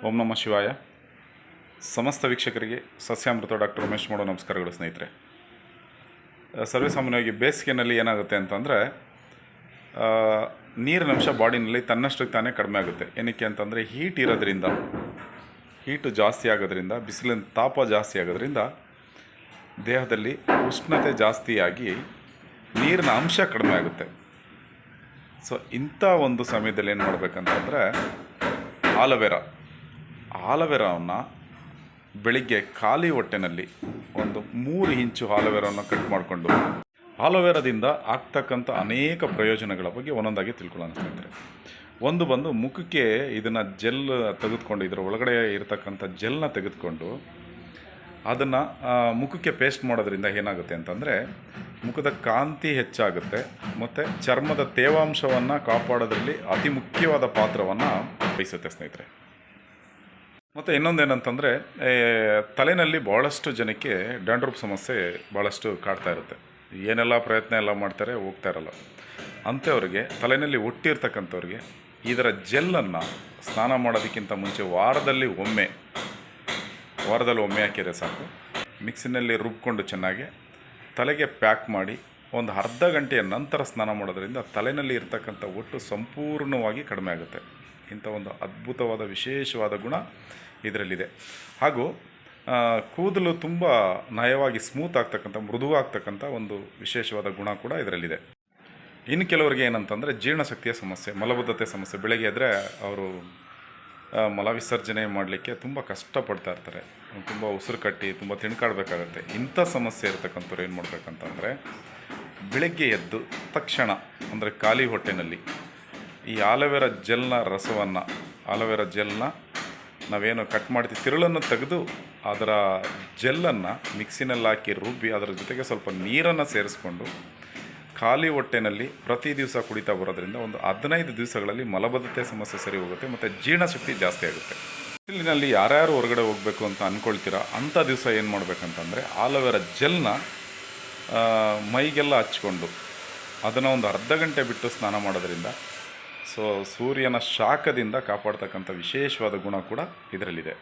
ಓಂ ನಮಃ ಶಿವಾಯ. ಸಮಸ್ತ ವೀಕ್ಷಕರಿಗೆ ಸಸ್ಯಾಮೃತ ಡಾಕ್ಟರ್ ರಮೇಶ್ ಮಾಡೋ ನಮಸ್ಕಾರಗಳು ಸ್ನೇಹಿತರೆ. ಸರ್ವೇಸಾಮಾನ್ಯವಾಗಿ ಬೇಸಿಗೆನಲ್ಲಿ ಏನಾಗುತ್ತೆ ಅಂತಂದರೆ ನೀರಿನ ಅಂಶ ಬಾಡಿನಲ್ಲಿ ತನ್ನಷ್ಟಕ್ಕೆ ತಾನೇ ಕಡಿಮೆ ಆಗುತ್ತೆ. ಏನಕ್ಕೆ ಅಂತಂದರೆ ಹೀಟು ಜಾಸ್ತಿ ಆಗೋದ್ರಿಂದ, ಬಿಸಿಲಿನ ತಾಪ ಜಾಸ್ತಿ ಆಗೋದ್ರಿಂದ ದೇಹದಲ್ಲಿ ಉಷ್ಣತೆ ಜಾಸ್ತಿಯಾಗಿ ನೀರಿನ ಅಂಶ ಕಡಿಮೆ ಆಗುತ್ತೆ. ಸೊ ಇಂಥ ಒಂದು ಸಮಯದಲ್ಲಿ ಏನು ಮಾಡಬೇಕಂತಂದರೆ ಆಲೋವೆರಾವನ್ನು ಬೆಳಿಗ್ಗೆ ಖಾಲಿ ಹೊಟ್ಟೆನಲ್ಲಿ ಒಂದು 3 ಇಂಚು ಆಲೋವೆರಾವನ್ನು ಕಟ್ ಮಾಡಿಕೊಂಡು ಆಲೋವೆರಾದಿಂದ ಆಗ್ತಕ್ಕಂಥ ಅನೇಕ ಪ್ರಯೋಜನಗಳ ಬಗ್ಗೆ ಒಂದೊಂದಾಗಿ ತಿಳ್ಕೊಳ್ಳೋಣ ಸ್ನೇಹಿತರೆ. ಒಂದು ಬಂದು ಮುಖಕ್ಕೆ ಇದನ್ನು ಜೆಲ್ ತೆಗೆದುಕೊಂಡು, ಇದರ ಒಳಗಡೆ ಇರತಕ್ಕಂಥ ಜೆಲ್ನ ತೆಗೆದುಕೊಂಡು ಅದನ್ನು ಮುಖಕ್ಕೆ ಪೇಸ್ಟ್ ಮಾಡೋದ್ರಿಂದ ಏನಾಗುತ್ತೆ ಅಂತಂದರೆ ಮುಖದ ಕಾಂತಿ ಹೆಚ್ಚಾಗುತ್ತೆ ಮತ್ತು ಚರ್ಮದ ತೇವಾಂಶವನ್ನು ಕಾಪಾಡೋದ್ರಲ್ಲಿ ಅತಿ ಮುಖ್ಯವಾದ ಪಾತ್ರವನ್ನು ವಹಿಸುತ್ತೆ ಸ್ನೇಹಿತರೆ. ಮತ್ತು ಇನ್ನೊಂದೇನಂತಂದರೆ ತಲೆಯಲ್ಲಿ ಭಾಳಷ್ಟು ಜನಕ್ಕೆ ಡ್ಯಾಂಡ್ರಫ್ ಸಮಸ್ಯೆ ಭಾಳಷ್ಟು ಕಾಡ್ತಾ ಇರುತ್ತೆ. ಏನೆಲ್ಲ ಪ್ರಯತ್ನ ಎಲ್ಲ ಮಾಡ್ತಾರೆ, ಹೋಗ್ತಾ ಇರಲ್ಲ. ಅಂಥವ್ರಿಗೆ, ತಲೆಯಲ್ಲಿ ಒಟ್ಟಿರ್ತಕ್ಕಂಥವ್ರಿಗೆ ಇದರ ಜೆಲ್ಲನ್ನು ಸ್ನಾನ ಮಾಡೋದಕ್ಕಿಂತ ಮುಂಚೆ ವಾರದಲ್ಲಿ ಒಮ್ಮೆ ಹಾಕಿದರೆ ಸಾಕು. ಮಿಕ್ಸಿನಲ್ಲಿ ರುಬ್ಕೊಂಡು ಚೆನ್ನಾಗಿ ತಲೆಗೆ ಪ್ಯಾಕ್ ಮಾಡಿ ಒಂದು ಅರ್ಧ ಗಂಟೆಯ ನಂತರ ಸ್ನಾನ ಮಾಡೋದ್ರಿಂದ ತಲೆಯಲ್ಲಿ ಇರ್ತಕ್ಕಂಥ ಒಟ್ಟು ಸಂಪೂರ್ಣವಾಗಿ ಕಡಿಮೆ ಆಗುತ್ತೆ. ಇಂಥ ಒಂದು ಅದ್ಭುತವಾದ ವಿಶೇಷವಾದ ಗುಣ ಇದರಲ್ಲಿದೆ. ಹಾಗೂ ಕೂದಲು ತುಂಬ ನಯವಾಗಿ ಸ್ಮೂತ್ ಆಗ್ತಕ್ಕಂಥ, ಮೃದುವಾಗ್ತಕ್ಕಂಥ ಒಂದು ವಿಶೇಷವಾದ ಗುಣ ಕೂಡ ಇದರಲ್ಲಿದೆ. ಇನ್ನು ಕೆಲವರಿಗೆ ಏನಂತಂದರೆ ಜೀರ್ಣಶಕ್ತಿಯ ಸಮಸ್ಯೆ, ಮಲಬದ್ಧತೆ ಸಮಸ್ಯೆ. ಬೆಳಗ್ಗೆ ಎದ್ದರೆ ಅವರು ಮಲ ವಿಸರ್ಜನೆ ಮಾಡಲಿಕ್ಕೆ ತುಂಬ ಕಷ್ಟಪಡ್ತಾ ಇರ್ತಾರೆ. ತುಂಬ ಉಸಿರು ಕಟ್ಟಿ ತುಂಬ ತಿಣ್ಕಾಡಬೇಕಾಗತ್ತೆ. ಇಂಥ ಸಮಸ್ಯೆ ಇರತಕ್ಕಂಥವ್ರು ಏನು ಮಾಡಬೇಕಂತಂದರೆ ಬೆಳಗ್ಗೆ ಎದ್ದು ತಕ್ಷಣ, ಅಂದರೆ ಖಾಲಿ ಹೊಟ್ಟೆನಲ್ಲಿ ಈ ಆಲೋವೆರಾ ಜೆಲ್ನ ನಾವೇನು ಕಟ್ ಮಾಡ್ತೀವಿ, ತಿರುಳನ್ನು ತೆಗೆದು ಅದರ ಜೆಲ್ಲನ್ನು ಮಿಕ್ಸಿನಲ್ಲಿ ಹಾಕಿ ರುಬ್ಬಿ ಅದರ ಜೊತೆಗೆ ಸ್ವಲ್ಪ ನೀರನ್ನು ಸೇರಿಸ್ಕೊಂಡು ಖಾಲಿ ಹೊಟ್ಟೆನಲ್ಲಿ ಪ್ರತಿ ದಿವಸ ಕುಡಿತಾ ಬರೋದ್ರಿಂದ ಒಂದು 15 ದಿವಸಗಳಲ್ಲಿ ಮಲಬದ್ಧತೆ ಸಮಸ್ಯೆ ಸರಿ ಹೋಗುತ್ತೆ ಮತ್ತು ಜೀರ್ಣಶಕ್ತಿ ಜಾಸ್ತಿ ಆಗುತ್ತೆ. ಬಿಸಿಲಿನಲ್ಲಿ ಯಾರ್ಯಾರು ಹೊರಗಡೆ ಹೋಗಬೇಕು ಅಂತ ಅಂದ್ಕೊಳ್ತೀರಾ ಅಂಥ ದಿವಸ ಏನು ಮಾಡಬೇಕಂತಂದರೆ ಆಲೋವೆರಾ ಜೆಲ್ನ ಮೈಗೆಲ್ಲ ಹಚ್ಕೊಂಡು ಅದನ್ನು ಒಂದು ಅರ್ಧ ಗಂಟೆ ಬಿಟ್ಟು ಸ್ನಾನ ಮಾಡೋದ್ರಿಂದ ಸೂರ್ಯನ ಶಾಖದಿಂದ ಕಾಪಾಡ್ತಕ್ಕಂಥ ವಿಶೇಷವಾದ ಗುಣ ಕೂಡ ಇದರಲ್ಲಿದೆ.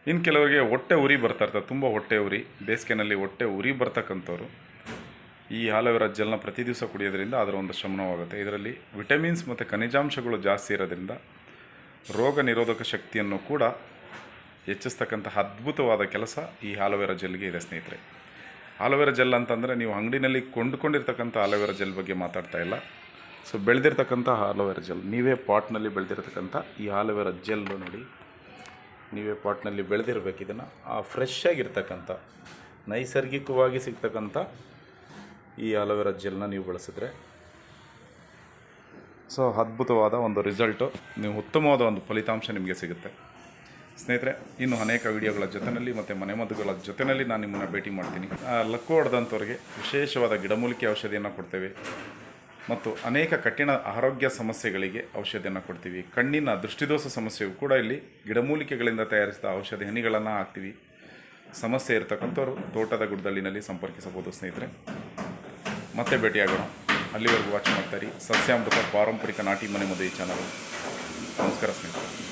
ಇನ್ನು ಕೆಲವರಿಗೆ ಹೊಟ್ಟೆ ಉರಿ ಬರ್ತಾ ಇರ್ತದೆ, ತುಂಬ ಹೊಟ್ಟೆ ಉರಿ, ಬೇಸಿಗೆನಲ್ಲಿ ಹೊಟ್ಟೆ ಉರಿ ಬರ್ತಕ್ಕಂಥವ್ರು ಈ ಆಲೋವೆರಾ ಜೆಲ್ನ ಪ್ರತಿ ದಿವಸ ಕುಡಿಯೋದ್ರಿಂದ ಅದರ ಒಂದು ಶಮನವಾಗುತ್ತೆ. ಇದರಲ್ಲಿ ವಿಟಮಿನ್ಸ್ ಮತ್ತು ಖನಿಜಾಂಶಗಳು ಜಾಸ್ತಿ ಇರೋದ್ರಿಂದ ರೋಗ ನಿರೋಧಕ ಶಕ್ತಿಯನ್ನು ಕೂಡ ಹೆಚ್ಚಿಸ್ತಕ್ಕಂಥ ಅದ್ಭುತವಾದ ಕೆಲಸ ಈ ಆಲೋವೆರಾ ಜೆಲ್ಗೆ ಇದೆ ಸ್ನೇಹಿತರೆ. ಆಲೋವೆರಾ ಜೆಲ್ ಅಂತಂದರೆ ನೀವು ಅಂಗಡಿನಲ್ಲಿ ಕೊಂಡುಕೊಂಡಿರ್ತಕ್ಕಂಥ ಆಲೋವೆರಾ ಜೆಲ್ ಬಗ್ಗೆ ಮಾತಾಡ್ತಾ ಇಲ್ಲ. ಸೊ ಬೆಳೆದಿರ್ತಕ್ಕಂಥ ಆಲೋವೆರಾ ಜೆಲ್, ನೀವೇ ಪಾಟ್ನಲ್ಲಿ ಬೆಳೆದಿರ್ತಕ್ಕಂಥ ಈ ಆಲೋವೆರಾ ಜೆಲ್ಲು ನೋಡಿ, ನೀವೇ ಪಾಟ್ನಲ್ಲಿ ಬೆಳೆದಿರಬೇಕು. ಇದನ್ನು ಫ್ರೆಶ್ ಆಗಿರ್ತಕ್ಕಂಥ ನೈಸರ್ಗಿಕವಾಗಿ ಸಿಗ್ತಕ್ಕಂಥ ಈ ಆಲೋವೆರಾ ಜೆಲ್ನ ನೀವು ಬಳಸಿದ್ರೆ ಅದ್ಭುತವಾದ ಒಂದು ರಿಸಲ್ಟು, ನೀವು ಉತ್ತಮವಾದ ಒಂದು ಫಲಿತಾಂಶ ನಿಮಗೆ ಸಿಗುತ್ತೆ ಸ್ನೇಹಿತರೆ. ಇನ್ನು ಅನೇಕ ವಿಡಿಯೋಗಳ ಜೊತೆಯಲ್ಲಿ ಮತ್ತು ಮನೆಮದ್ದುಗಳ ಜೊತೆಯಲ್ಲಿ ನಾನು ನಿಮ್ಮನ್ನು ಭೇಟಿ ಮಾಡ್ತೀನಿ. ಲಕ್ಕು ಹೊಡೆದಂಥವ್ರಿಗೆ ವಿಶೇಷವಾದ ಗಿಡಮೂಲಿಕೆ ಔಷಧಿಯನ್ನು ಕೊಡ್ತೇವೆ ಮತ್ತು ಅನೇಕ ಕಠಿಣ ಆರೋಗ್ಯ ಸಮಸ್ಯೆಗಳಿಗೆ ಔಷಧಿಯನ್ನು ಕೊಡ್ತೀವಿ. ಕಣ್ಣಿನ ದೃಷ್ಟಿದೋಷ ಸಮಸ್ಯೆಗೂ ಕೂಡ ಇಲ್ಲಿ ಗಿಡಮೂಲಿಕೆಗಳಿಂದ ತಯಾರಿಸಿದ ಔಷಧಿ ಹನಿಗಳನ್ನು ಹಾಕ್ತೀವಿ. ಸಮಸ್ಯೆ ಇರತಕ್ಕಂಥವ್ರು ತೋಟದ ಗುಡ್ಡದಲ್ಲಿನಲ್ಲಿ ಸಂಪರ್ಕಿಸಬಹುದು ಸ್ನೇಹಿತರೆ. ಮತ್ತೆ ಭೇಟಿಯಾಗೋಣ. ಅಲ್ಲಿವರೆಗೂ ವಾಚ್ ಮಾಡ್ತಾಯಿರಿ ಸಸ್ಯಾಮೃತ ಪಾರಂಪರಿಕ ನಾಟಿ ಮನೆ ಮದುವೆ ಚಾನಲ್. ನಮಸ್ಕಾರ ಸ್ನೇಹಿತರೆ.